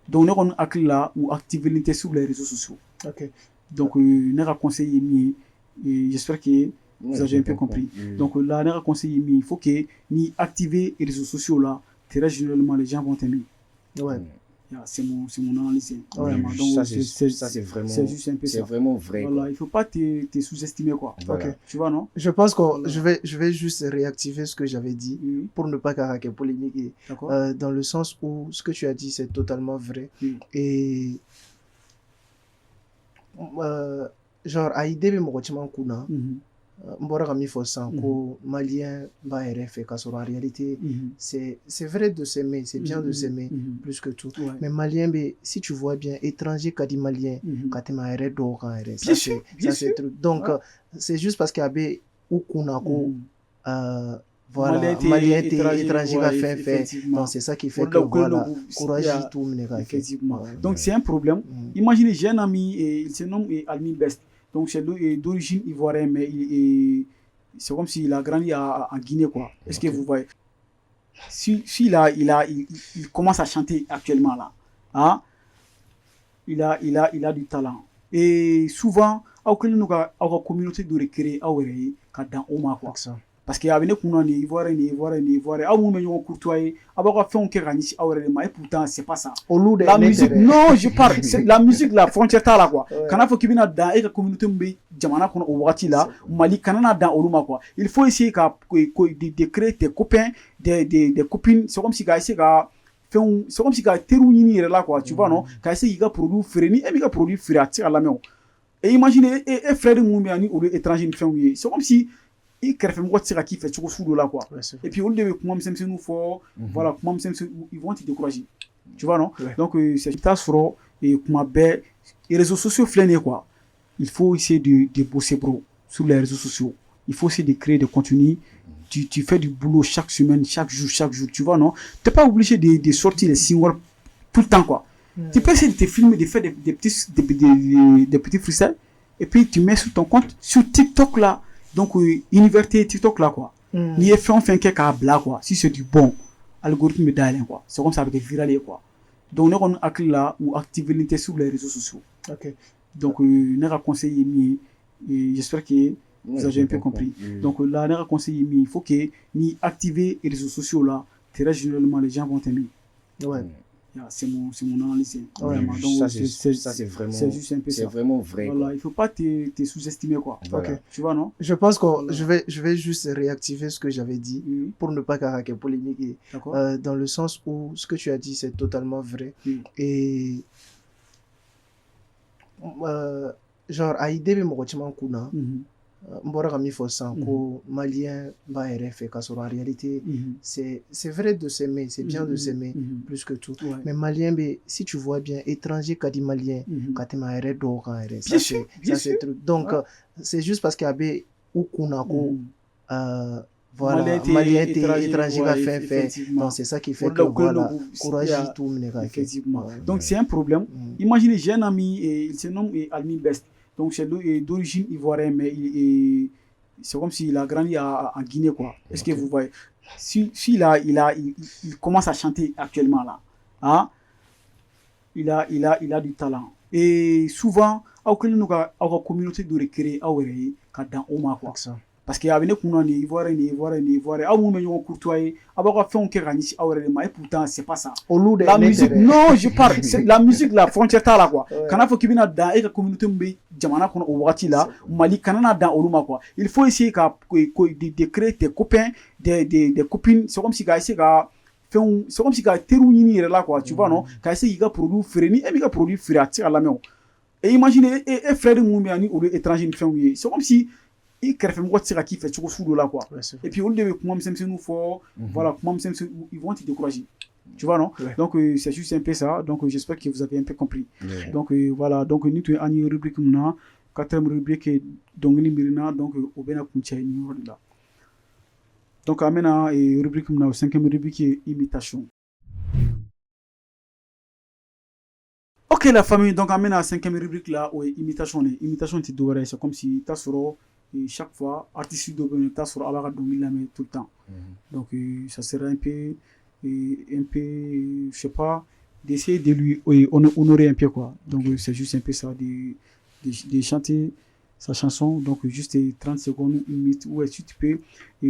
Donc on a là ou activité sur les réseaux sociaux. OK. Donc on a conseillé j'espère que vous avez un peu compris. Donc là on a conseillé il faut que ni activer les réseaux sociaux là, très généralement les gens vont t'aimer. Ouais. C'est mon analyse. Vraiment. Donc, ça, c'est vraiment, c'est juste un peu c'est ça. vraiment vrai. Voilà, quoi. il ne faut pas te sous-estimer, quoi. Voilà. Ok. Tu vois, non? Je pense que je vais juste réactiver ce que j'avais dit pour ne pas caractère polémique. Dans le sens où ce que tu as dit, c'est totalement vrai. Et genre, Aïdé, mbora kami fo san ko malien ba RF ka soro en réalité c'est vrai de s'aimer, c'est bien de s'aimer plus que tout, mais malien si tu vois bien étranger ka di malien ka te ma RF do ka RF ça c'est truc donc c'est juste parce qu'il y avait ou kuna ko voilà malien étranger va faire donc c'est ça qui fait que voilà courage tout effectivement donc c'est un problème. Imaginez j'ai un ami il se nomme Almi Best. Donc c'est d'origine ivoirienne, mais c'est comme s'il a grandi en Guinée, quoi. Est-ce que vous voyez? Il commence à chanter actuellement là. Hein? Il a du talent. Et souvent, la communauté de recréer, dans Oma, quoi. Parce qu'il y a des Ivoiriens, ils courtoyer, et pourtant, c'est pas ça. La musique, non, je parle, la musique, la frontière, là, quoi. Quand il faut qu'il y ait dans la communauté, Mali, dans Oluma, quoi. Il faut essayer de créer des copains, des copines, c'est comme si c'est comme si tu là, quoi, tu vois, non? Quand il y a produit fréni, et il y a produit fréni à la main. Et imaginez, et frère de Mouméani ou l'étranger, c'est comme si i kɛrɛfɛ mɔgɔ tɛ se ka k'i fɛ cogo sugu dɔ la quoi. Et puis olu de bɛ kuma misɛnninw fɔ voilà kuma misɛnninw ils vont te décourager tu vois non donc c'est i bɛ taa sɔrɔ kuma bɛɛ réseaux sociaux filɛ nin ye quoi il faut essayer de bosser bro sur les réseaux sociaux il faut essayer de créer des contenus tu fais du boulot chaque semaine chaque jour tu vois non tu n'es pas obligé de sortir les singles tout le temps quoi. Tu peux essayer de te filmer de faire des petits freestyles et puis tu mets sur ton compte sur TikTok là. Donc, université TikTok là, quoi. Ni fait on fait un blague, quoi. Si c'est du bon, algorithme d'aller, quoi. C'est comme ça avec viral, quoi. Donc, on a là ou activité sur les réseaux sociaux. Ok. Donc, on a conseillé, j'espère que vous avez un peu compris. Donc, là, on a conseillé, il faut que ni activer les réseaux sociaux là, très généralement, les gens vont t'aimer. Ouais. C'est mon analyse. Vraiment. Donc, ça, c'est vraiment, c'est juste un peu ça. C'est vraiment vrai. Voilà, il ne faut pas te sous-estimer, quoi. Voilà. Okay. Tu vois, non? Je pense que je vais juste réactiver ce que j'avais dit pour ne pas caractère polémique. Dans le sens où ce que tu as dit, c'est totalement vrai. Et genre, Aïdé, Mbora Kami Fossan, Malien, fait en réalité, c'est vrai de s'aimer, c'est bien de s'aimer plus que tout. Mais Malien, si tu vois bien, étranger, quand dit Malien, quand tu m'as ça c'est truc. Donc, c'est juste parce qu'il y avait Ukunako, voilà, Malien étranger va faire. Donc, c'est ça qui fait que, voilà, courage et tout. Effectivement. Donc, c'est un problème. Imaginez, j'ai un ami, il se nomme Almin Best. Donc, c'est d'origine ivoirienne, mais c'est comme s'il a grandi en Guinée, quoi. Est-ce que vous voyez? Il commence à chanter actuellement, là. Hein? Il a du talent. Et souvent, la communauté de recréer, dans Oma, quoi. Parce qu'il y avait des Ivoiriens, et pourtant, c'est pas ça. La musique, non, je parle. La musique, la frontière, là, quoi. Quand il faut qu'il y ait dans la communauté, Mali, dans Oluma, quoi. Il faut essayer de créer des copains, des copines. C'est comme si c'est comme si tu là, quoi. Tu vois, non? Quand il y a produit fréni, et il y a produit fréni à la main. Et imaginez, et frère de Mouméani ou l'étranger, c'est comme si et puis au lieu de voilà, ils vont te décourager, tu vois, non? Donc c'est juste un peu ça. Donc j'espère que vous avez un peu compris. Donc voilà, donc nous avons une rubrique, quatrième rubrique, donc au Bena Kuncha là. Donc amena et rubrique cinquième rubrique imitation. Ok la famille, donc amena cinquième rubrique là, imitation c'est doué, c'est comme si t'as sur et chaque fois, artiste de Beneta sur Abaga Domilame tout le temps. Donc, ça serait un peu, je sais pas, d'essayer de lui honorer un peu, quoi. Donc, c'est juste un peu ça, de chanter sa chanson. Donc, juste 30 secondes, une minute, ou est-ce que tu peux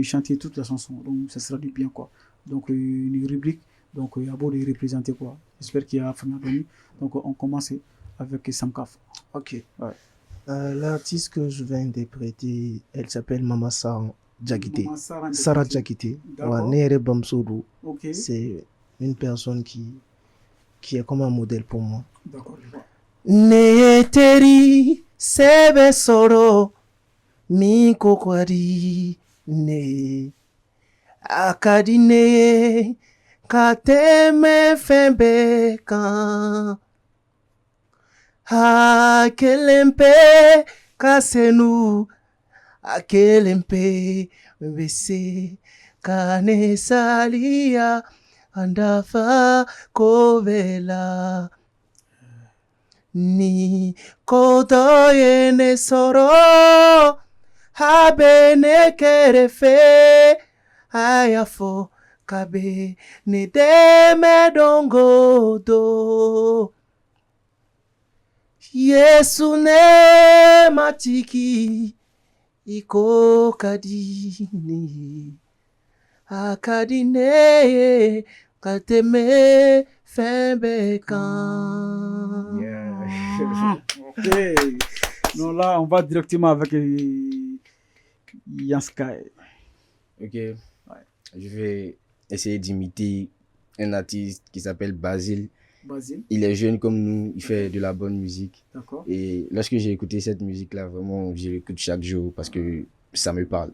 chanter toute la chanson. Donc, ça sera du bien, quoi. Donc, une rubrique, donc, il y a beau les représenter, quoi. J'espère qu'il y a Famille Doni. Donc, on commence avec Samkaf. Ok. Ouais. L'artiste que je vais interpréter, elle s'appelle Mama Sarah Diakité. Sarah Diakité. Okay. C'est une personne qui est comme un modèle pour moi. D'accord. Neeteri sebe soro mi kokwari ne akadine kateme fembe kan. Akelempe kasenu akelempe mbese kane salia andafa kovela ni kodoyene soro habene kerefe ayafo kabe ne deme dongodo Yesu ne matiki iko kadini akadine kateme fembekan. Ok. Donc là, on va directement avec Yansky. Ok. Ouais. Je vais essayer d'imiter un artiste qui s'appelle Basile. Il est jeune comme nous, il fait de la bonne musique. D'accord. Et lorsque j'ai écouté cette musique-là, vraiment, je l'écoute chaque jour parce que ça me parle.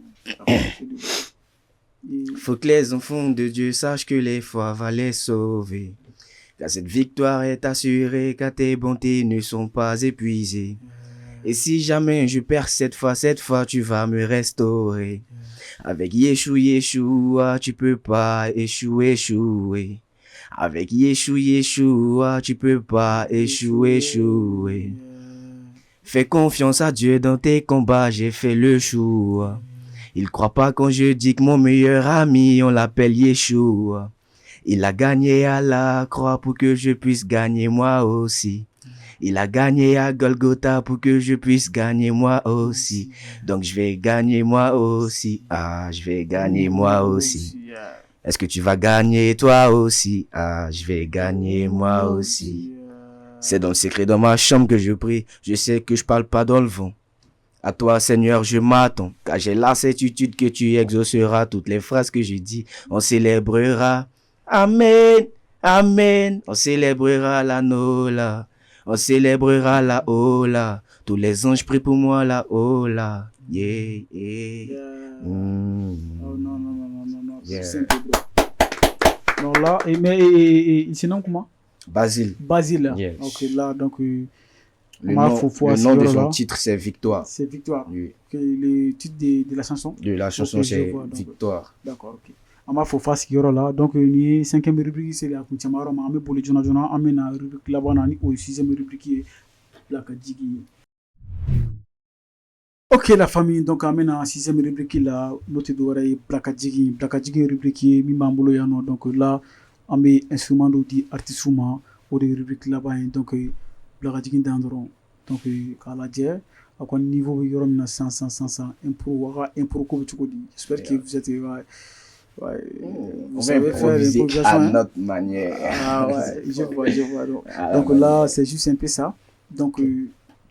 Faut que les enfants de Dieu sachent que les foi va les sauver. Car cette victoire est assurée, car tes bontés ne sont pas épuisées. Et si jamais je perds cette fois, tu vas me restaurer. Avec Yeshua, tu peux pas échouer. Avec Yeshua, tu peux pas échouer. Fais confiance à Dieu dans tes combats, j'ai fait le choix. Il croit pas quand je dis que mon meilleur ami, on l'appelle Yeshua. Il a gagné à la croix pour que je puisse gagner moi aussi. Il a gagné à Golgotha pour que je puisse gagner moi aussi. Donc je vais gagner moi aussi. Je vais gagner moi aussi. Est-ce que tu vas gagner toi aussi? Je vais gagner moi aussi. C'est dans le secret dans ma chambre que je prie. Je sais que je parle pas dans le vent. À toi, Seigneur, je m'attends. Car j'ai la certitude que tu exauceras toutes les phrases que je dis. On célébrera. Amen. Amen. On célébrera la Nola. On célébrera la Ola. Tous les anges prient pour moi là-haut, là. Yeah, yeah. Oh, non. Yeah. C'est simple, bro. Non, là, il se nomme comment? Basile. Basile. Yes. Ok, là, donc... Le nom de son titre, c'est Victoire. C'est Victoire. Oui. Okay, le titre de la chanson? De la chanson, okay, c'est Victoire. D'accord, ok. Ama Fofa sigiyɔrɔ la, donc ni 5e rubrique c'est la kuncɛma yɔrɔ ma, an bɛ boli joona joona, an bɛ na rubrique laban na ni o ye 6e rubrique ye, Bilakajigi ye. Ok la famille, donc an bɛ na 6e rubrique la, n'o tɛ dɔwɛrɛ ye Bilakajigi. Bilakajigi rubrique ye min b'an bolo yan nɔ, donc là an bɛ instrument dɔw di artiste ma, o de ye rubrique laban ye, donc Bilakajigi dan dɔrɔn, donc k'a lajɛ a kɔni niveau bɛ yɔrɔ min na sisan impro, a ka impro ko bɛ cogo di? J'espère que vous êtes ouais, vous savez faire à notre manière. Ah ouais, je vois. Donc là, c'est juste un peu ça. Donc,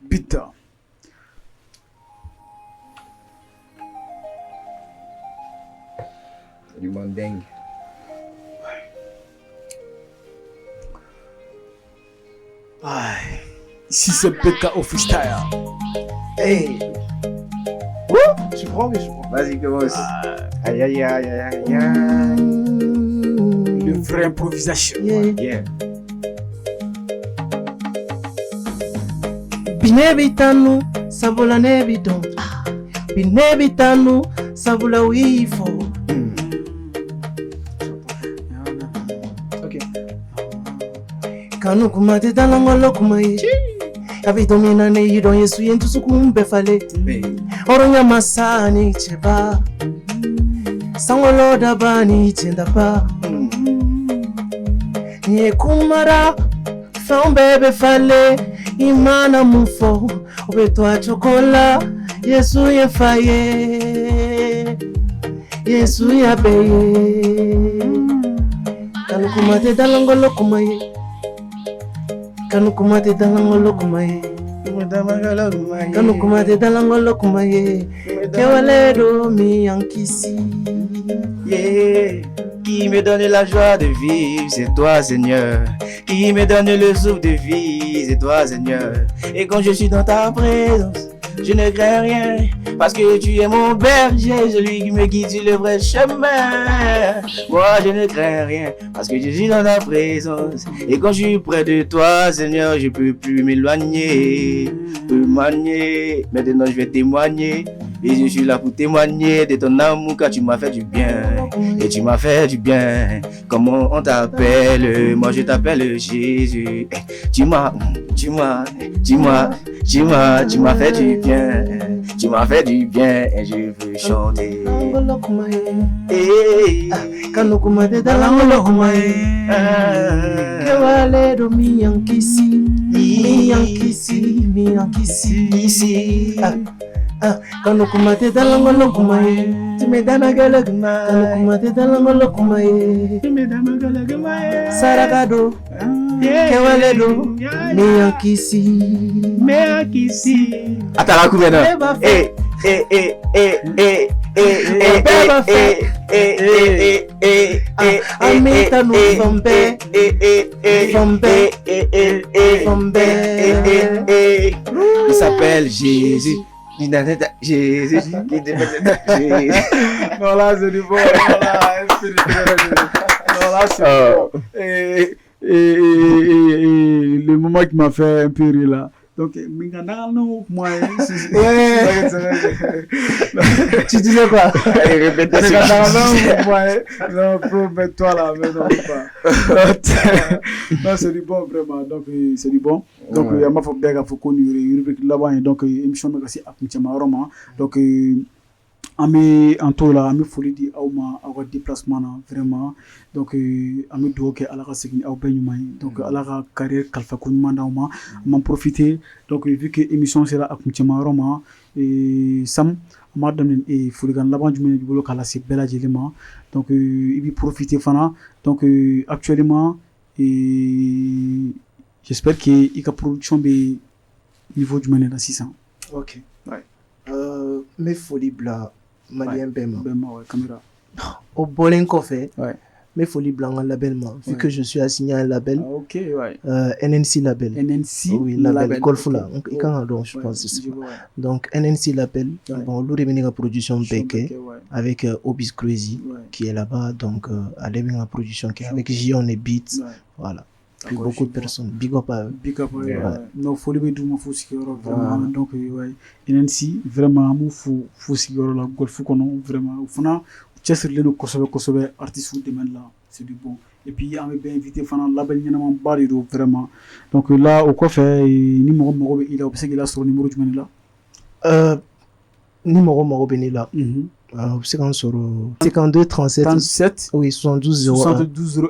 beat. Du mandingue. Ici, c'est PK au freestyle. Hey! Je prends. Vas-y, commence. Aïe. Le vrai improvisation. Yeah. Binebitanu, sabula nebidon. Binebitanu, sabula wifo. Ok. Kanu kumate talangolo kumaye. Avidomina ne yidon yesu yentu sukumbe fale. Oronya masani cheba. Sangolo dabani chendapa. Nye kumara fon bebe fale. Imana mufo obetwa chokola. Yesu ye faye. Yesu ya beye. Kanukumate dalangolo kumaye. Kanukumate dalangolo kumaye. Kanukumate dalangolo kumaye. Kewaledo mi yankisi. Yeah. Qui me donne la joie de vivre, c'est toi Seigneur. Qui me donne le souffle de vie, c'est toi Seigneur. Et quand je suis dans ta présence, je ne crains rien, parce que tu es mon berger, celui qui me guide sur le vrai chemin. Moi je ne crains rien, parce que je suis dans ta présence. Et quand je suis près de toi Seigneur, je peux plus m'éloigner. Maintenant je vais témoigner. Et je suis là pour témoigner de ton amour, car tu m'as fait du bien. Et tu m'as fait du bien. Comment on t'appelle? Moi je t'appelle Jésus. Tu m'as fait du bien. Tu m'as fait du bien et je veux chanter. Kanukumate dalangolo kumaye. Kewaledo mi yankisi. Kanukumate dalangolo kumaye. Tumedana gala kumaye. Kanukumate dalangolo kumaye. Tumedana gala kumaye. Saragado. Kewaledo mi yankisi. Attends la couverte. Amita no Fombe. Il s'appelle Jésus. Jésus. Non, là, c'est du bon. Non, là, c'est bon. Et le moment qui m'a fait un peu rire là. Donc, moi, tu disais quoi? Non, promets-toi là, mais non, pas. Non, c'est du bon, vraiment. Donc, c'est du bon. Donc, il y a ma faut bien qu'il faut rubrique là-bas. Donc, émission de Gassi à Roman. Donc, ami en tout là, ami folie di auma avoir déplacement vraiment. Donc, ami doke à la rasegni au benyuma. Donc, à la carrière kalfa kunuma dauma, m'en profiter. Donc, vu que émission sera à Roman et Sam, madame et foligan là-bas du boulot kala c'est bella jelema. Donc, il va profiter fana. Donc, actuellement, j'espère que la production be niveau du mener à 600. Ok. Ouais. Mes folies blancs. Malien Bema. Bema, ouais, caméra. Au Bolen Kofé. Ouais. mais Folie Blanc en label, vu que je suis assigné à un label. Ok, ouais. NNC label. NNC oui, label. Golfula. Je pense. Donc, NNC label. Bon, l'autre est une production Beke avec Obis Crazy qui est là-bas. Donc, elle est une production qui est avec Gion et Beats. Voilà. Puis beaucoup de personnes. Big up à eux. Big up, non, Folie Blanc, vraiment. Donc, ouais. NNC, vraiment, faut siguro la golf vraiment. Fana, Chester Leno Kosobe, artiste ou domaine là, c'est du bon. Et puis, on m'a bien invité, Fana, label, Yanama Barido, vraiment. Donc là, au coffre, numéro, il a observé là sur le numéro du menu là. Numéro Béni là. C'est quand sur 52 37 oui 72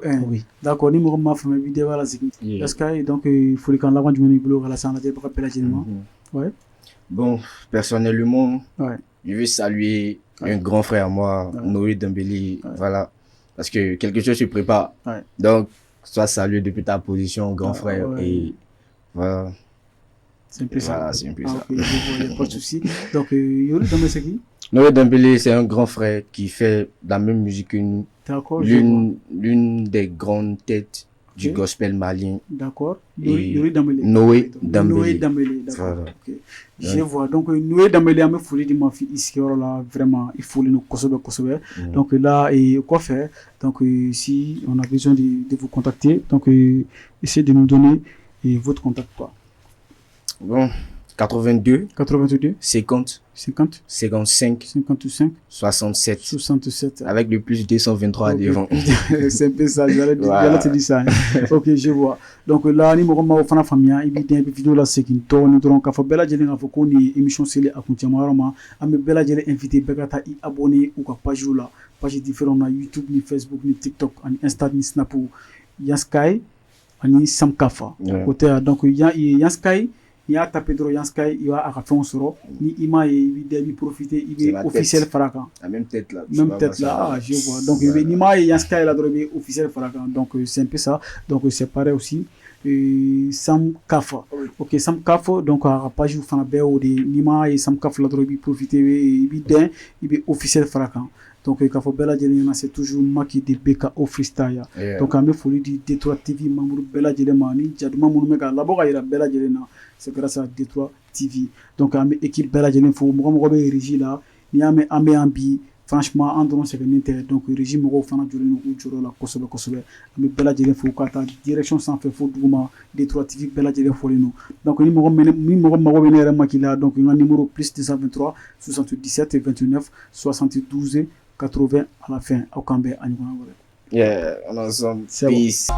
01 oui d'accord numéro ma famille vidéo là c'est parce que donc il faut quand l'avant du menu blog à la salle de rappel agilement ouais bon personnellement je veux saluer un grand frère à moi Noé Dembélé voilà parce que quelque chose se prépare donc sois salué depuis ta position grand frère et voilà c'est un peu ça voilà c'est un peu ça il n'y a pas de souci donc Noé Dembélé c'est qui? Noé Dembélé, c'est un grand frère qui fait la même musique que nous. D'accord. L'une des grandes têtes du gospel malien. D'accord. Noé Dembélé. Noé Dembélé. D'accord. Voilà. Okay. Je vois. Donc, Noé Dembélé a me foulé de ma fille ici, là, vraiment, il faut nous Kosobe. Donc, là, et quoi faire? Donc, si on a besoin de vous contacter, donc, essayez de nous donner votre contact, quoi. Bon. 82 50 55 67 avec le plus 223 devant. C'est un peu ça, j'allais te dire ça. Ok, je vois. Donc là, numéro ma fana famille, il y a une vidéo là c'est qui tourne donc il faut bella jeli nga faut ni émission c'est à continuer marama am bella jeli invité begata i abonner ou ka page là, page différent na YouTube ni Facebook ni TikTok ni Insta ni Snap Yansky ni Samkafa. Côté donc Yansky il y a tapé de Yansky, il y a à faire soro ni ima il début profiter il est officiel Faraka la même tête là je vois donc ni ima Yansky là droit officiel Faraka donc c'est un peu ça donc c'est pareil aussi Samkafa ok Samkafa donc à page où fana be de nima et Samkafa là droit profiter il est officiel Faraka donc il faut bella jeli c'est toujours Maki de Beka au freestyle donc on me folie di Detroit TV membre bella jeli mani jaduma munu mega labo ga ira bella jeli na c'est grâce à Detroit TV donc on me équipe bella jeli faut mo be régie là ni ame ambi franchement en donnant c'est que donc régime mo fana jolino ou joro la kosobe ame bella jeli faut kata direction sans fait faut duma Detroit TV bella jeli faut nous donc ni mo benere Maki là donc un numéro plus 223 77 29 72 80 à la fin au Cambé à yeah on ensemble peace